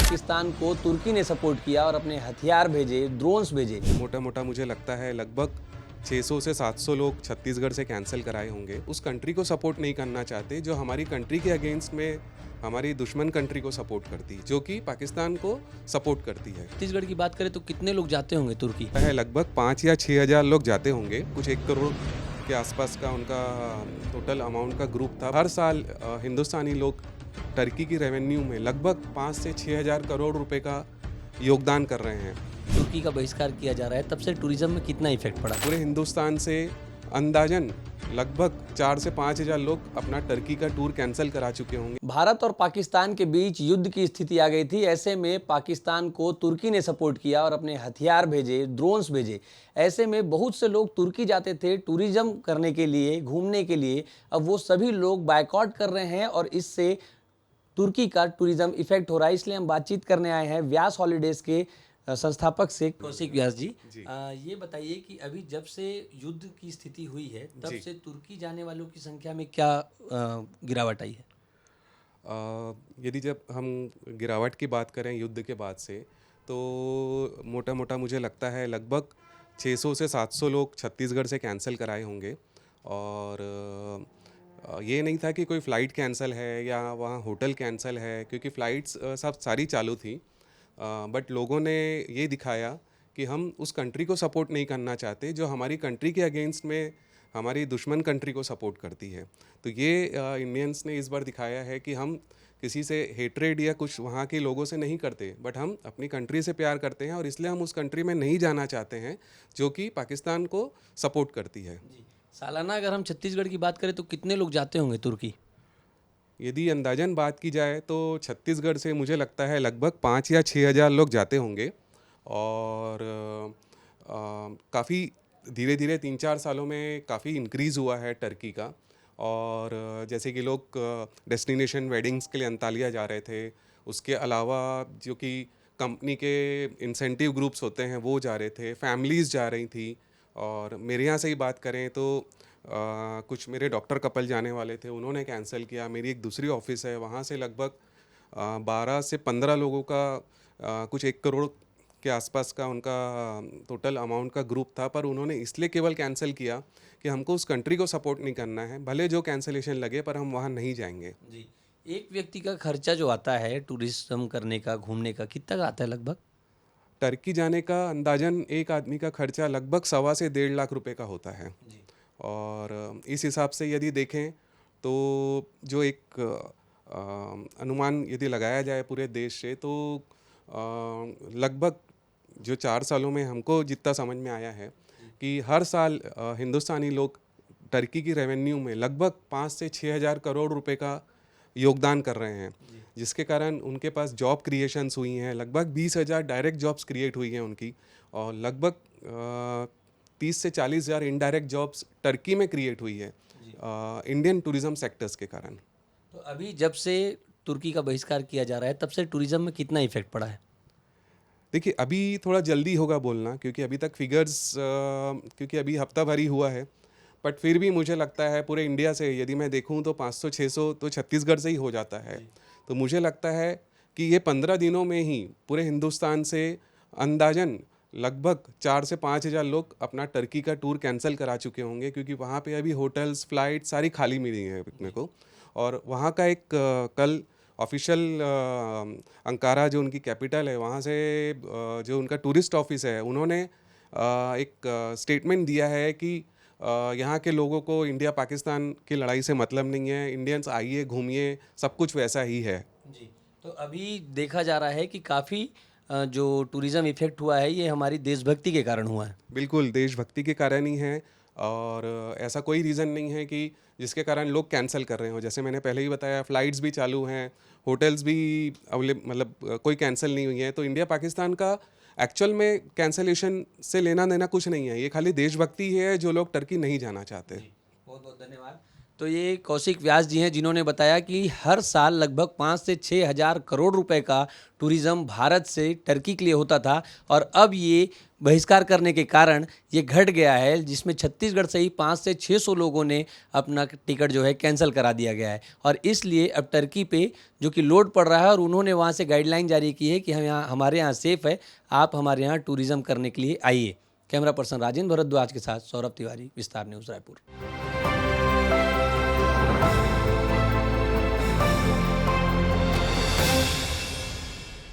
पाकिस्तान को तुर्की ने सपोर्ट किया और अपने हथियार भेजे, ड्रोन्स भेजे। मोटा मोटा मुझे लगता है लगभग 600 से 700 लोग छत्तीसगढ़ से कैंसिल कराए होंगे। उस कंट्री को सपोर्ट नहीं करना चाहते जो हमारी कंट्री के अगेंस्ट में हमारी दुश्मन कंट्री को सपोर्ट करती है, जो कि पाकिस्तान को सपोर्ट करती है। छत्तीसगढ़ की बात करें तो कितने लोग जाते होंगे तुर्की? है लगभग 5 या 6 हज़ार लोग जाते होंगे। कुछ 1 करोड़ के आसपास का उनका टोटल अमाउंट का ग्रुप था। हर साल हिंदुस्तानी लोग टर्की की रेवेन्यू में लगभग 5 से 6 हज़ार करोड़ रुपए का योगदान कर रहे हैं। तुर्की का बहिष्कार किया जा रहा है, तब से टूरिज्म में कितना इफेक्ट पड़ा? पूरे हिंदुस्तान से अंदाजन लगभग 4 से 5 हज़ार लोग अपना टर्की का टूर कैंसिल करा चुके होंगे। भारत और पाकिस्तान के बीच युद्ध की स्थिति आ गई थी। ऐसे में पाकिस्तान को तुर्की ने सपोर्ट किया और अपने हथियार भेजे, ड्रोन्स भेजे। ऐसे में बहुत से लोग तुर्की जाते थे टूरिज्म करने के लिए, घूमने के लिए। अब वो सभी लोग बायकॉट कर रहे हैं और इससे तुर्की का टूरिज्म इफेक्ट हो रहा है। इसलिए हम बातचीत करने आए हैं व्यास हॉलीडेज के संस्थापक से। कौशिक व्यास जी, ये बताइए कि अभी जब से युद्ध की स्थिति हुई है तब से तुर्की जाने वालों की संख्या में क्या गिरावट आई है? यदि जब हम गिरावट की बात करें युद्ध के बाद से, तो मोटा मोटा मुझे लगता है लगभग 600 से 700 लोग छत्तीसगढ़ से कैंसिल कराए होंगे। और ये नहीं था कि कोई फ़्लाइट कैंसिल है या वहाँ होटल कैंसिल है, क्योंकि फ़्लाइट्स सब सारी चालू थी। बट लोगों ने ये दिखाया कि हम उस कंट्री को सपोर्ट नहीं करना चाहते जो हमारी कंट्री के अगेंस्ट में हमारी दुश्मन कंट्री को सपोर्ट करती है। तो ये इंडियंस ने इस बार दिखाया है कि हम किसी से हेट्रेड या कुछ वहाँ के लोगों से नहीं करते, बट हम अपनी कंट्री से प्यार करते हैं और इसलिए हम उस कंट्री में नहीं जाना चाहते हैं जो कि पाकिस्तान को सपोर्ट करती है। सालाना अगर हम छत्तीसगढ़ की बात करें तो कितने लोग जाते होंगे तुर्की? यदि अंदाजन बात की जाए तो छत्तीसगढ़ से मुझे लगता है लगभग 5 या 6 हज़ार लोग जाते होंगे। और काफ़ी धीरे धीरे 3-4 सालों में काफ़ी इंक्रीज़ हुआ है टर्की का। और जैसे कि लोग डेस्टिनेशन वेडिंग्स के लिए अंतालिया जा रहे थे, उसके अलावा जो कि कंपनी के इंसेंटिव ग्रुप्स होते हैं वो जा रहे थे, फैमिलीज़ जा रही थी। और मेरे यहाँ से ही बात करें तो कुछ मेरे डॉक्टर कपल जाने वाले थे, उन्होंने कैंसिल किया। मेरी एक दूसरी ऑफिस है, वहाँ से लगभग 12 से 15 लोगों का कुछ 1 करोड़ के आसपास का उनका टोटल अमाउंट का ग्रुप था, पर उन्होंने इसलिए केवल कैंसिल किया कि हमको उस कंट्री को सपोर्ट नहीं करना है, भले जो कैंसिलेशन लगे पर हम वहाँ नहीं जाएंगे। जी, एक व्यक्ति का खर्चा जो आता है टूरिज्म करने का, घूमने का, कितना का आता है लगभग? टर्की जाने का अंदाजन एक आदमी का खर्चा लगभग 1.25 से 1.5 लाख रुपए का होता है। और इस हिसाब से यदि देखें तो जो एक अनुमान यदि लगाया जाए पूरे देश से, तो लगभग जो 4 सालों में हमको जितना समझ में आया है कि हर साल हिंदुस्तानी लोग टर्की की रेवेन्यू में लगभग 5 से 6 हज़ार करोड़ रुपए का योगदान कर रहे हैं, जिसके कारण उनके पास जॉब क्रिएशंस हुई हैं। लगभग 20,000 डायरेक्ट जॉब्स क्रिएट हुई हैं उनकी, और लगभग 30 से 40 हज़ार इनडायरेक्ट जॉब्स टर्की में क्रिएट हुई है इंडियन टूरिज्म सेक्टर्स के कारण। तो अभी जब से तुर्की का बहिष्कार किया जा रहा है तब से टूरिज्म में कितना इफेक्ट पड़ा है? देखिए, अभी थोड़ा जल्दी होगा बोलना, क्योंकि अभी तक फिगर्स क्योंकि अभी हफ्ता भर ही हुआ है। बट फिर भी मुझे लगता है पूरे इंडिया से यदि मैं देखूं तो 500-600 तो छत्तीसगढ़ से ही हो जाता है। तो मुझे लगता है कि ये 15 दिनों में ही पूरे हिंदुस्तान से अंदाजन लगभग 4 से 5 हज़ार लोग अपना टर्की का टूर कैंसिल करा चुके होंगे, क्योंकि वहाँ पे अभी होटल्स, फ्लाइट सारी खाली मिली हैं अपने को। और वहाँ का एक कल ऑफिशियल अंकारा जो उनकी कैपिटल है, वहाँ से जो उनका टूरिस्ट ऑफिस है, उन्होंने एक स्टेटमेंट दिया है कि यहाँ के लोगों को इंडिया पाकिस्तान की लड़ाई से मतलब नहीं है, इंडियंस आइए, घूमिए, सब कुछ वैसा ही है। जी, तो अभी देखा जा रहा है कि काफ़ी जो टूरिज्म इफेक्ट हुआ है ये हमारी देशभक्ति के कारण हुआ है। बिल्कुल देशभक्ति के कारण ही है, और ऐसा कोई रीज़न नहीं है कि जिसके कारण लोग कैंसिल कर रहे हो। जैसे मैंने पहले ही बताया, फ़्लाइट्स भी चालू हैं, होटल्स भी अवेलेबल, मतलब कोई कैंसिल नहीं हुई है। तो इंडिया पाकिस्तान का एक्चुअल में कैंसलेशन से लेना देना कुछ नहीं है, ये खाली देशभक्ति है जो लोग टर्की नहीं जाना चाहते। बहुत बहुत धन्यवाद। तो ये कौशिक व्यास जी हैं जिन्होंने बताया कि हर साल लगभग 5 से 6 हज़ार करोड़ रुपए का टूरिज़्म भारत से टर्की के लिए होता था और अब ये बहिष्कार करने के कारण ये घट गया है, जिसमें छत्तीसगढ़ से ही 5 से 600 लोगों ने अपना टिकट जो है कैंसिल करा दिया गया है और इसलिए अब टर्की पे जो कि लोड पड़ रहा है और उन्होंने वहाँ से गाइडलाइन जारी की है कि हम यहाँ हमारे यहाँ सेफ़ है, आप हमारे यहाँ टूरिज़्म करने के लिए आइए। कैमरा पर्सन राजेंद्र भरद्वाज के साथ सौरभ तिवारी, विस्तार न्यूज़, रायपुर।